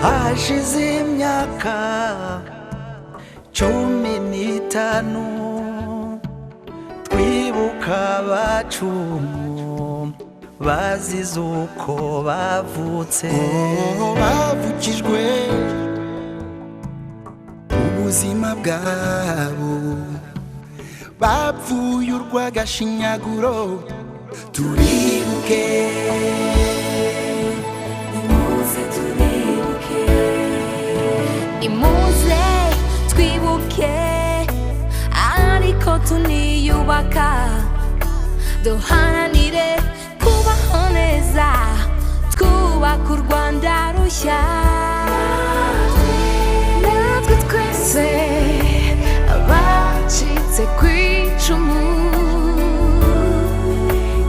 hashize imyaka 15 twibuka abacu bazize uko bavutse, bavukijwe ubuzima bwabo, bapfuye urw'agashinyaguro. Turibuke, nimuze turibuke, nimuze twibuke, ariko tuniyubaka, duharanire kubaho neza, twubaka u Rwanda rushya. Natwe twese abacitse ku icumu,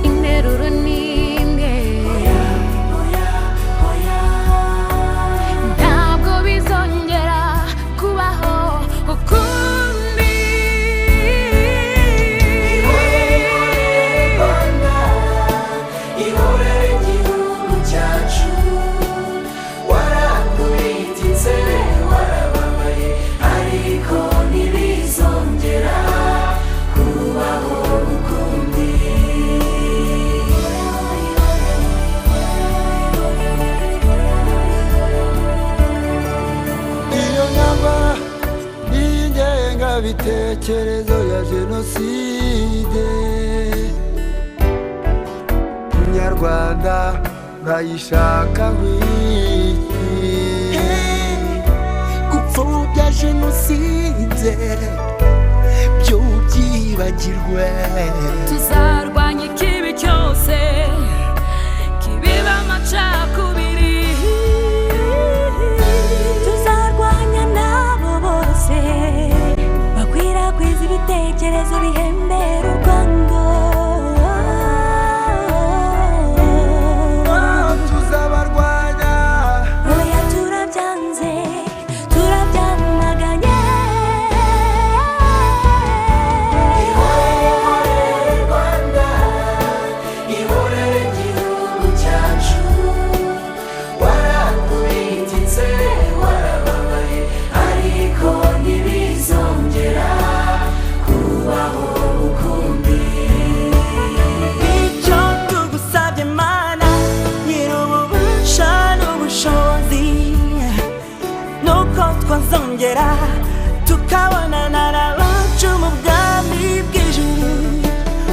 interuro nimwe, ntabwo bizongera kubaho ukundi. ihorere igihugu cyacu, warakubititse warababaye, ariko ntibizongera kubaho ukundi. iyo nyama y'ingengabitekerezo ya jenoside, Munyarwanda urayishaka nk'iki? Gupfobya jenoside byo byibagirwe. Tuzarwanya ikibi cyose kibiba amacakubiri, tuzarwanya nabo bose bakwirakwiza ibitekerezo bihembera urwango. Tuzabarwanya, oya turabyanze, turabyamaganye. ihorere Rwanda, ihorere igihugu cyacu, warakubititse warababaye, ariko ntibizongera kubaho ukundi. icyo tugusabye Mana nyir'ububasha n'ubushobozi, nuko twazongera tukabonana n'abacu mu bwami bw'ijuru.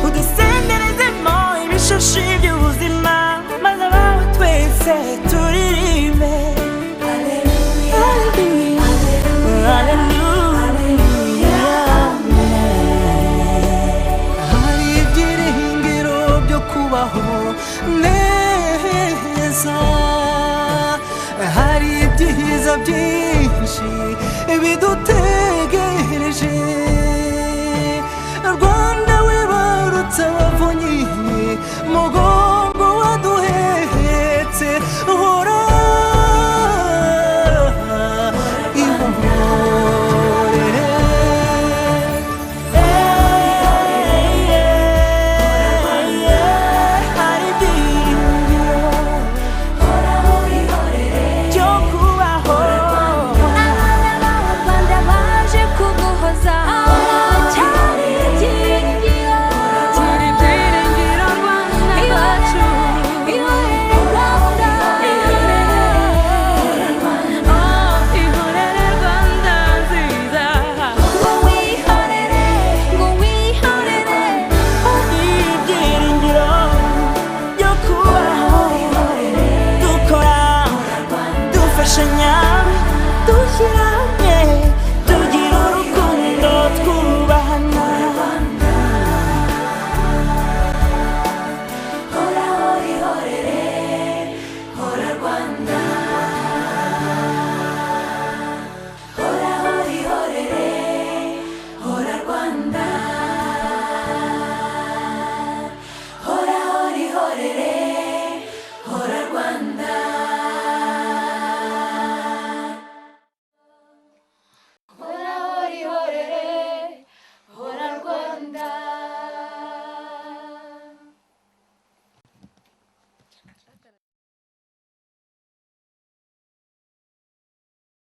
Udusenderezemo ibishashi by'ubuzima, maze abawe twese turirimbe Haleluya, Haleluya. hari ibyiringiro byo kubaho neza, hari ibyiza byinshi bidutegereje.